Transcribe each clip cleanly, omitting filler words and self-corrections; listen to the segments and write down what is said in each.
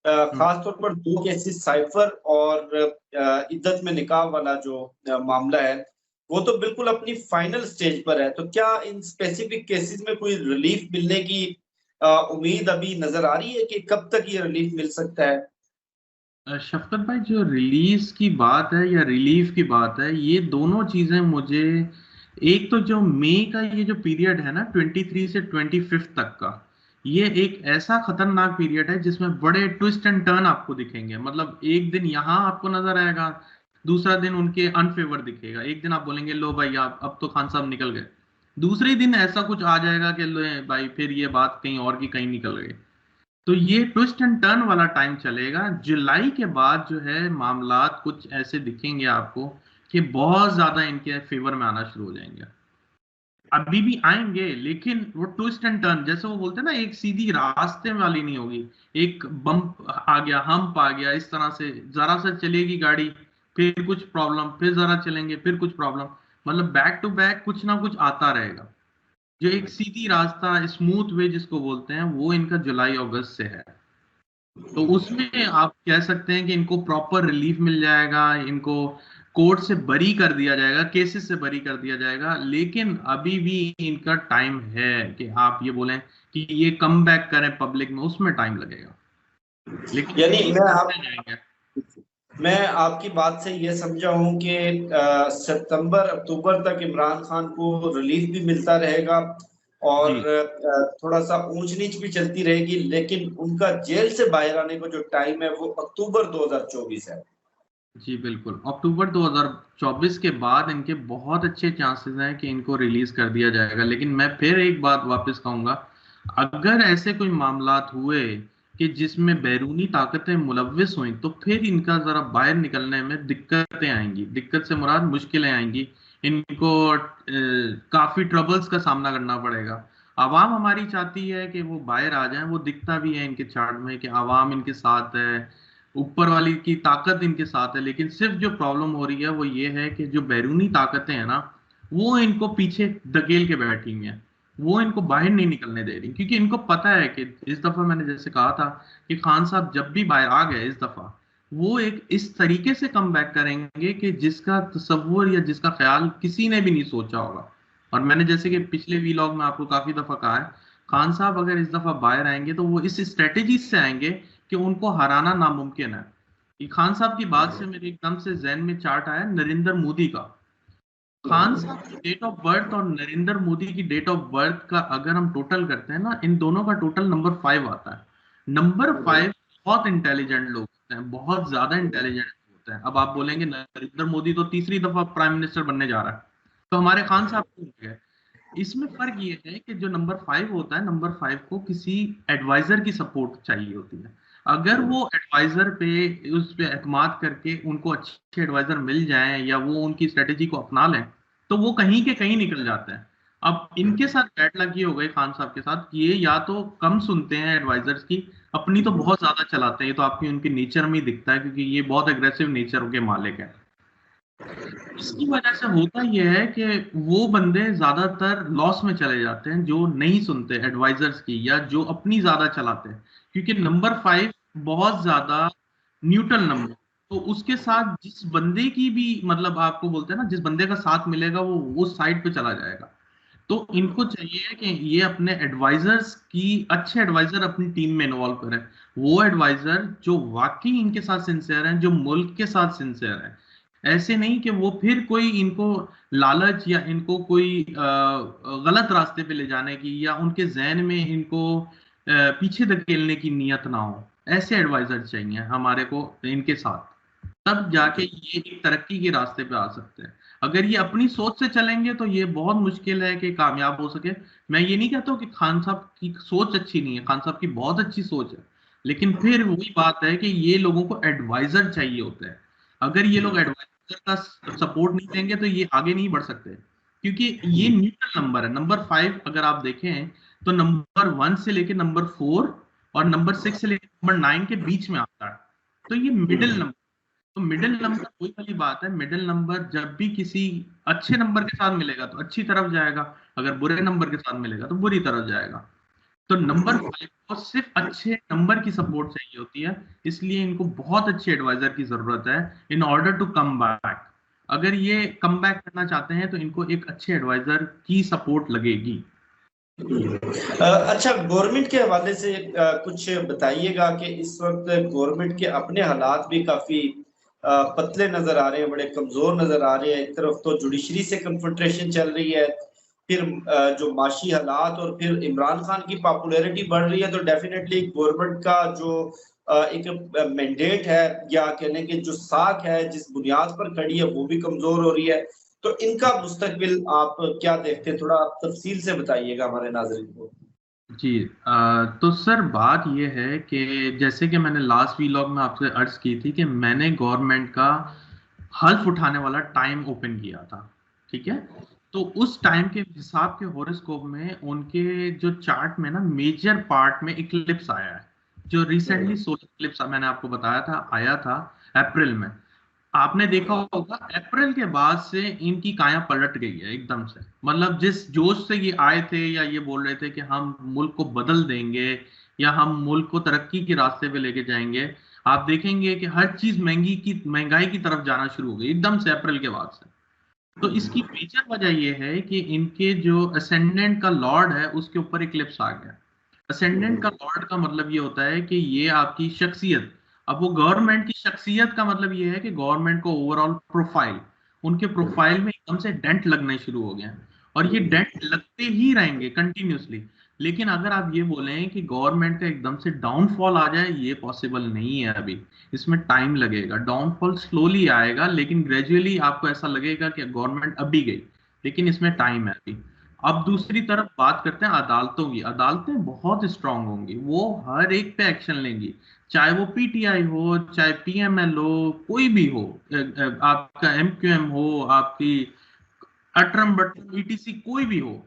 हम्म। खास तौर पर दो केसेस, साइफर और इद्दत में निकाह वाला जो मामला है, वो तो बिल्कुल अपनी फाइनल स्टेज पर है। तो क्या इन स्पेसिफिक केसेस में कोई रिलीफ मिलने की उम्मीद अभी नजर आ रही है कि कब तक ये रिलीफ मिल सकता है? शफकत भाई, जो रिलीज की बात है या रिलीफ की बात है, ये दोनों चीजें मुझे, एक तो जो मई का ये जो पीरियड है ना 23 से 25 तक का, ये एक ऐसा खतरनाक पीरियड है जिसमें बड़े ट्विस्ट एंड टर्न आपको दिखेंगे। मतलब एक दिन यहाँ आपको नजर आएगा, दूसरा दिन उनके अनफेवर दिखेगा। एक दिन आप बोलेंगे लो भाई आप अब तो खान साहब निकल गए, दूसरे दिन ऐसा कुछ आ जाएगा कि लो भाई फिर ये बात कहीं और की कहीं निकल गई। तो ये ट्विस्ट एंड टर्न वाला टाइम चलेगा। जुलाई के बाद जो है मामलात कुछ ऐसे दिखेंगे आपको कि बहुत ज्यादा इनके फेवर में आना शुरू हो जाएंगे। अभी भी आएंगे लेकिन वो ट्विस्ट एंड टर्न, जैसे वो बोलते हैं ना, एक सीधी रास्ते वाली नहीं होगी। एक बम्प आ गया, हम्प आ गया, इस तरह से जरा सा चलेगी गाड़ी, फिर कुछ प्रॉब्लम, फिर जरा चलेंगे, फिर कुछ प्रॉब्लम। मतलब बैक टू बैक कुछ ना कुछ आता रहेगा। जो एक सीधी रास्ता, स्मूथ वे जिसको बोलते हैं, वो इनका जुलाई अगस्त से है। तो उसमें आप कह सकते हैं कि इनको प्रॉपर रिलीफ मिल जाएगा, इनको कोर्ट से बरी कर दिया जाएगा, केसेस से बरी कर दिया जाएगा। लेकिन अभी भी इनका टाइम है कि आप ये बोलें कि ये कम बैक करें पब्लिक में, उसमें टाइम लगेगा। लेकिन यानी रिलीफ मिलते जाएंगे। मैं आपकी बात से ये समझा हूं कि सितंबर अक्टूबर तक इमरान खान को रिलीफ भी मिलता रहेगा और जी थोड़ा सा ऊंच नीच भी चलती रहेगी, लेकिन उनका जेल से बाहर आने को जो टाइम है वो अक्टूबर 2024 है। जी बिल्कुल, अक्टूबर 2024 के बाद इनके बहुत अच्छे चांसेस हैं कि इनको रिलीज कर दिया जाएगा। लेकिन मैं फिर एक बात वापस कहूंगा, अगर ऐसे कोई मामलात हुए कि जिसमें बैरूनी ताकतें मुलव्विस हुई, तो फिर इनका जरा बाहर निकलने में दिक्कतें आएंगी। दिक्कत से मुराद मुश्किलें आएंगी। इनको काफी ट्रबल्स का सामना करना पड़ेगा। आवाम हमारी चाहती है कि वो बाहर आ जाएं, वो दिखता भी है इनके चार्ट में कि आवाम इनके साथ है, ऊपर वाली की ताकत इनके साथ है। लेकिन सिर्फ जो प्रॉब्लम हो रही है वो ये है कि जो बैरूनी ताकतें हैं ना, वो इनको पीछे धकेल के बैठी हुई हैं, वो इनको बाहर नहीं निकलने दे रही। क्योंकि इनको पता है कि इस दफा मैंने जैसे कहा था कि खान साहब जब भी बाहर आ गए इस दफा, वो एक इस तरीके से कम बैक करेंगे कि जिसका तस्वुर या जिसका ख्याल किसी ने भी नहीं सोचा होगा। और मैंने जैसे कि पिछले वीलॉग में आपको काफी दफा कहा है, खान साहब अगर इस दफा बाहर आएंगे तो वो इस स्ट्रेटेजी से आएंगे कि उनको हराना नामुमकिन है। ये खान साहब की बात से मेरे एकदम से जहन में चार्ट आया नरेंद्र मोदी का। खान साहब की डेट ऑफ बर्थ और नरेंद्र मोदी की डेट ऑफ बर्थ का अगर हम टोटल करते हैं ना, इन दोनों का टोटल नंबर 5 आता है। नंबर 5 बहुत इंटेलिजेंट लोग होते हैं, बहुत ज्यादा इंटेलिजेंट होते हैं। अब आप बोलेंगे नरेंद्र मोदी तो तीसरी दफा प्राइम मिनिस्टर बनने जा रहा है, तो हमारे खान साहब क्यों हो गए? इसमें फर्क ये है कि जो नंबर 5 होता है, नंबर 5 को किसी एडवाइजर की सपोर्ट चाहिए होती है। अगर वो एडवाइजर पे, उस पे एतमाद करके उनको अच्छे एडवाइजर मिल जाएं या वो उनकी स्ट्रेटेजी को अपना लें, तो वो कहीं के कहीं निकल जाते हैं। अब इनके साथ बैड लक ये हो गई खान साहब के साथ कि ये या तो कम सुनते हैं एडवाइजर्स की, अपनी तो बहुत ज्यादा चलाते हैं। ये तो आपकी उनके नेचर में ही दिखता है, क्योंकि ये बहुत अग्रेसिव नेचर के मालिक है। इसकी वजह से होता यह है कि वो बंदे ज्यादातर लॉस में चले जाते हैं जो नहीं सुनते एडवाइजर्स की या जो अपनी ज्यादा चलाते हैं। क्योंकि नंबर 5 बहुत ज्यादा न्यूट्रल नंबर, तो उसके साथ जिस बंदे की भी, मतलब आपको बोलते हैं ना, जिस बंदे का साथ मिलेगा वो उस साइड पे चला जाएगा। तो इनको चाहिए कि ये अपने एडवाइजर्स की, अच्छे एडवाइजर अपनी टीम में इन्वॉल्व करें। वो एडवाइजर जो वाकई इनके साथ सिंसियर हैं, जो मुल्क के साथ सिंसियर हैं। ऐसे नहीं कि वो फिर कोई इनको लालच या इनको कोई गलत रास्ते पे ले जाने की या उनके जहन में इनको पीछे धकेलने की नियत ना हो। ऐसे एडवाइजर चाहिए हमारे को इनके साथ, तब जाके ये एक तरक्की के रास्ते पे आ सकते हैं। अगर ये अपनी सोच से चलेंगे तो ये बहुत मुश्किल है कि कामयाब हो सके। मैं ये नहीं कहता हूँ कि खान साहब की सोच अच्छी नहीं है, खान साहब की बहुत अच्छी सोच है। लेकिन फिर वही बात है कि ये लोगों को एडवाइजर चाहिए होते हैं। अगर ये लोग एडवाइजर का सपोर्ट नहीं देंगे तो ये आगे नहीं बढ़ सकते। क्योंकि ये न्यूट्रल नंबर है। नंबर 5 अगर आप देखें तो नंबर 1 से लेके नंबर 4 और नंबर 6 से लेके नंबर 9 के बीच में आता है। तो ये मिडिल नंबर, तो मिडिल नंबर वही वाली बात है। मिडिल नंबर जब भी किसी अच्छे नंबर के साथ मिलेगा तो अच्छी तरफ जाएगा, अगर बुरे नंबर के साथ मिलेगा तो बुरी तरफ जाएगा। तो नंबर 5 को सिर्फ अच्छे नंबर की सपोर्ट चाहिए होती है, इसलिए इनको बहुत अच्छे एडवाइजर की जरूरत है in order to come back. अगर ये कम बैक करना चाहते हैं तो इनको एक अच्छे एडवाइजर की सपोर्ट लगेगी। अच्छा, गवर्नमेंट के हवाले से कुछ बताइएगा कि इस वक्त गवर्नमेंट के अपने हालात भी काफी पतले नजर आ रहे हैं, बड़े कमजोर नजर आ रहे हैं। एक तरफ तो जुडिशरी से कंफ्रंटेशन चल रही है, फिर जो माशी हालात, और फिर इमरान खान की पॉपुलैरिटी बढ़ रही है, तो डेफिनेटली गवर्नमेंट का जो एक मैंडेट है या कहने की जो साख है जिस बुनियाद पर खड़ी है वो भी कमजोर हो रही है। तो इनका मुस्तकबिल आप क्या देखते हैं, थोड़ा आप तफसील से बताइएगा हमारे नाज़रीन को। जी, तो सर बात यह है कि जैसे कि मैंने लास्ट वीलॉग में आपसे अर्ज की थी कि मैंने गवर्नमेंट का हल्फ उठाने वाला टाइम ओपन किया था, ठीक है। तो उस टाइम के हिसाब के होरोस्कोप में उनके जो चार्ट में ना मेजर पार्ट में इक्लिप्स आया है, जो रिसेंटली सोलर इक्लिप्स मैंने आपको बताया था आया था अप्रैल में। आपने देखा होगा अप्रैल के बाद से इनकी काया पलट गई है एकदम से। मतलब जिस जोश से ये आए थे या ये बोल रहे थे कि हम मुल्क को बदल देंगे या हम मुल्क को तरक्की के रास्ते पे लेके जाएंगे, आप देखेंगे कि हर चीज महंगाई की तरफ जाना शुरू हो गई एकदम से अप्रैल के बाद से। तो इसकी मेजर वजह यह है कि इनके जो असेंडेंट का लॉर्ड है उसके ऊपर इक्लिप्स आ गया। असेंडेंट का लॉर्ड का मतलब ये होता है कि ये आपकी शख्सियत, अब वो गवर्नमेंट की शख्सियत का मतलब ये है कि गवर्नमेंट को ओवरऑल प्रोफाइल, उनके प्रोफाइल में एकदम से डेंट लगने शुरू हो गए हैं और ये डेंट लगते ही रहेंगे कंटिन्यूसली। लेकिन अगर आप ये बोलें कि गवर्नमेंट का एकदम से डाउनफॉल आ जाए, ये पॉसिबल नहीं है अभी। इसमें टाइम लगेगा, डाउनफॉल स्लोली आएगा लेकिन ग्रेजुअली आपको ऐसा लगेगा कि गवर्नमेंट अभी गई, लेकिन इसमें टाइम है अभी। अब दूसरी तरफ बात करते हैं अदालतों की। अदालतें बहुत स्ट्रांग होंगी, वो हर एक पे एक्शन लेंगी, चाहे वो पीटीआई हो, चाहे पीएमएल हो, कोई भी हो, आपका एमक्यूएम हो, आपकी अटरम बटरम ईटीसी कोई भी हो।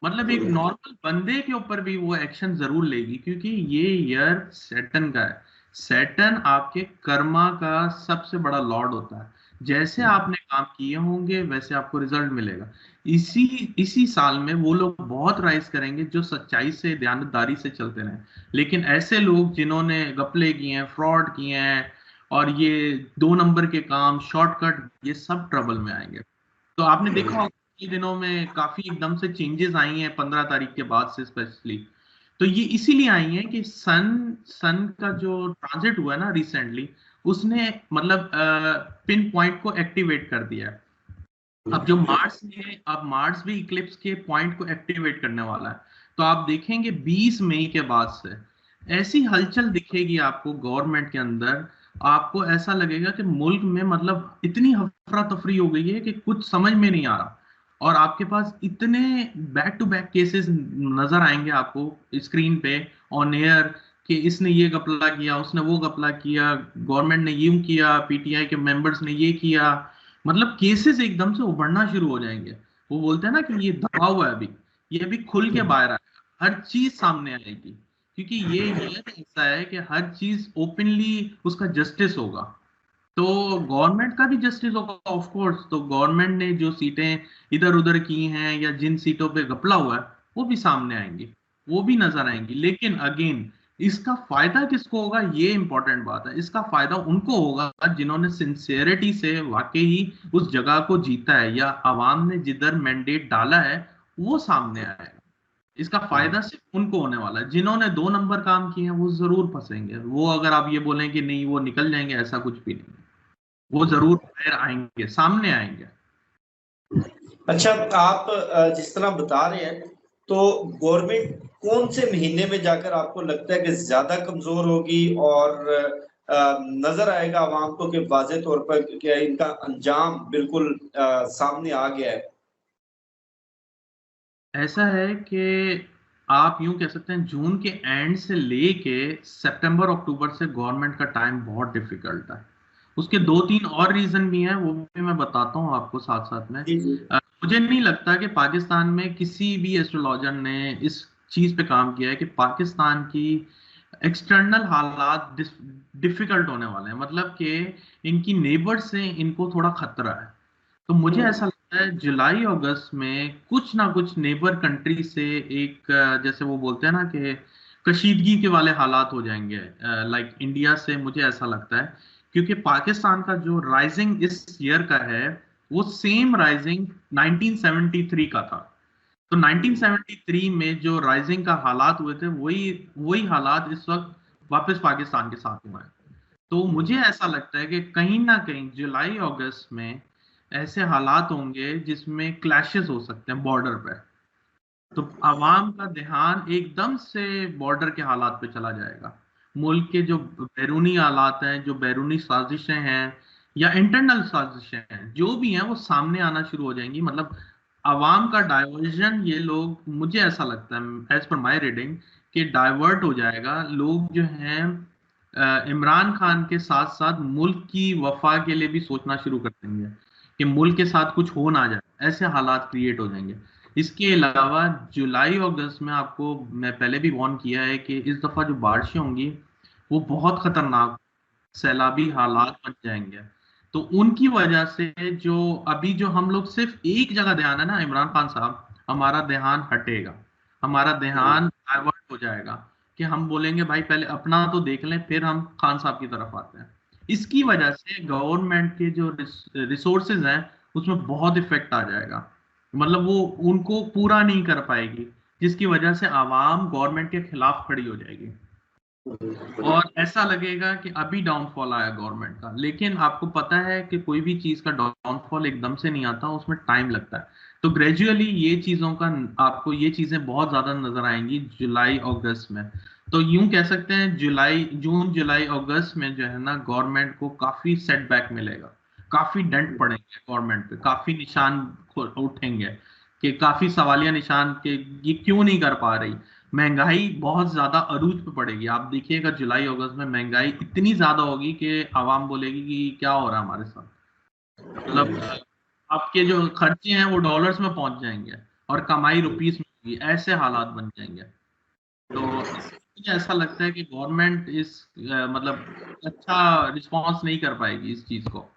मतलब एक नॉर्मल बंदे के ऊपर भी वो एक्शन जरूर लेगी, क्योंकि ये ईयर सैटर्न का है। सैटर्न आपके कर्मा का सबसे बड़ा लॉर्ड होता है। जैसे आपने काम किए होंगे वैसे आपको रिजल्ट मिलेगा। इसी इसी साल में वो लोग बहुत राइज करेंगे जो सच्चाई से दयानतदारी से चलते रहे। लेकिन ऐसे लोग जिन्होंने गपले किए हैं, फ्रॉड किए हैं और ये 2 नंबर के काम, शॉर्टकट, ये सब ट्रबल में आएंगे। तो आपने देखा होगा कि दिनों में काफी एकदम से चेंजेस आई हैं 15 तारीख के बाद से स्पेशली। तो ये इसीलिए आई हैं कि सन सन का जो ट्रांजिट हुआ है ना रिसेंटली, उसने मतलब पिन पॉइंट को एक्टिवेट कर दिया है। अब मार्स भी इक्लिप्स के पॉइंट को एक्टिवेट करने वाला है। तो आप देखेंगे 20 मई के बाद से ऐसी हलचल दिखेगी आपको गवर्नमेंट के अंदर। आपको ऐसा लगेगा कि मुल्क में मतलब इतनी हफरा तफरी हो गई है कि कुछ समझ में नहीं आ रहा। और आपके पास इतने बैक टू बैक केसेस नजर आएंगे आपको स्क्रीन पे, ऑन एयर, कि इसने ये घपला किया, उसने वो घपला किया, गवर्नमेंट ने यूं किया, पीटीआई के मेंबर्स ने ये किया। मतलब केसेस एकदम से उभरना शुरू हो जाएंगे। वो बोलते हैं ना कि ये दबा हुआ है अभी, ये अभी खुल के बाहर आएगा, हर चीज सामने आएगी। क्योंकि ये ऐसा है कि हर चीज ओपनली उसका जस्टिस होगा। तो गवर्नमेंट का भी जस्टिस होगा ऑफ कोर्स। तो गवर्नमेंट ने जो सीटें इधर उधर की हैं या जिन सीटों पे घपला हुआ है वो भी सामने आएंगी, वो भी नजर आएंगी। लेकिन अगेन इसका फायदा किसको होगा, ये इंपॉर्टेंट बात है। इसका फायदा उनको होगा जिन्होंने सिंसियरिटी से वाकई ही उस जगह को जीता है या आवाम ने जिधर मैंडेट डाला है वो सामने आएगा। इसका फायदा सिर्फ उनको होने वाला है। जिन्होंने 2 नंबर काम किए हैं वो जरूर फंसेंगे। वो अगर आप ये बोलें कि नहीं वो निकल जाएंगे, ऐसा कुछ भी नहीं, वो जरूर बाहर आएंगे, सामने आएंगे। अच्छा, आप जिस तरह बता रहे हैं, तो गवर्नमेंट कौन से महीने में जाकर आपको लगता है कि ज्यादा कमजोर होगी और नजर आएगा आवाम को कि वाज़ेह तौर पर कि इनका अंजाम बिल्कुल सामने आ गया है? ऐसा है कि आप यूं कह सकते हैं जून के एंड से लेके सितंबर अक्टूबर से गवर्नमेंट का टाइम बहुत डिफिकल्ट है। उसके 2-3 और रीजन भी हैं, वो भी मैं बताता हूँ आपको साथ साथ में। जी जी। मुझे नहीं लगता कि पाकिस्तान में किसी भी एस्ट्रोलॉजर ने इस चीज पे काम किया है कि पाकिस्तान की एक्सटर्नल हालात डिफिकल्ट होने वाले हैं, मतलब कि इनकी नेबर से इनको थोड़ा खतरा है। तो मुझे ऐसा लगता लगता है जुलाई अगस्त में कुछ ना कुछ नेबर कंट्री से एक जैसे वो बोलते हैं ना कि कशीदगी के वाले हालात हो जाएंगे, लाइक इंडिया से, मुझे ऐसा लगता है। क्योंकि पाकिस्तान का जो राइजिंग इस ईयर का है वो सेम राइजिंग 1973 का था। तो 1973 में जो राइजिंग का हालात हुए थे वही वही हालात इस वक्त वापस पाकिस्तान के साथ हुए हैं। तो मुझे ऐसा लगता है कि कहीं ना कहीं जुलाई अगस्त में ऐसे हालात होंगे जिसमें क्लैशेस हो सकते हैं बॉर्डर पे। तो आवाम का ध्यान एकदम से बॉर्डर के हालात पे चला जाएगा। मुल्क के जो बैरूनी हालात हैं, जो बैरूनी साजिशें हैं या इंटरनल साजिशें हैं, जो भी हैं वो सामने आना शुरू हो जाएंगी। मतलब आवाम का डाइवर्जन, ये लोग, मुझे ऐसा लगता है एज पर माई रीडिंग कि डाइवर्ट हो जाएगा। लोग जो हैं इमरान खान के साथ साथ मुल्क की वफा के लिए भी सोचना शुरू कर देंगे कि मुल्क के साथ कुछ हो ना जाए, ऐसे हालात क्रिएट हो जाएंगे। इसके अलावा जुलाई अगस्त में आपको मैं पहले भी वार्न किया है कि इस दफा जो बारिशें होंगी वो बहुत खतरनाक सैलाबी हालात बन जाएंगे। तो उनकी वजह से जो अभी जो हम लोग सिर्फ एक जगह ध्यान है ना इमरान खान साहब, हमारा ध्यान हटेगा, हमारा ध्यान डाइवर्ट हो जाएगा कि हम बोलेंगे भाई पहले अपना तो देख लें फिर हम खान साहब की तरफ आते हैं। इसकी वजह से गवर्नमेंट के जो रिसोर्सेज हैं उसमें बहुत इफेक्ट आ जाएगा। मतलब वो उनको पूरा नहीं कर पाएगी, जिसकी वजह से आवाम गवर्नमेंट के खिलाफ खड़ी हो जाएगी और ऐसा लगेगा कि अभी डाउनफॉल आया गवर्नमेंट का। लेकिन आपको पता है कि कोई भी चीज का डाउनफॉल एकदम से नहीं आता, उसमें टाइम लगता है। तो ग्रेजुअली ये चीजों का आपको ये चीजें बहुत ज्यादा नजर आएंगी जुलाई अगस्त में। तो यूं कह सकते हैं जून जुलाई अगस्त में जो है ना गवर्नमेंट को काफी सेटबैक मिलेगा, काफी डेंट पड़ेंगे गवर्नमेंट पे, काफी निशान उठेंगे कि काफी सवालिया निशान के ये क्यों नहीं कर पा रही। महंगाई बहुत ज्यादा अरूज पे पड़ेगी। आप देखिएगा जुलाई अगस्त में महंगाई इतनी ज्यादा होगी कि आवाम बोलेगी कि क्या हो रहा है हमारे साथ। मतलब आपके जो खर्चे हैं वो डॉलर्स में पहुंच जाएंगे और कमाई रुपीस में होगी, ऐसे हालात बन जाएंगे। तो मुझे ऐसा लगता है कि गवर्नमेंट इस मतलब अच्छा रिस्पॉन्स नहीं कर पाएगी इस चीज को।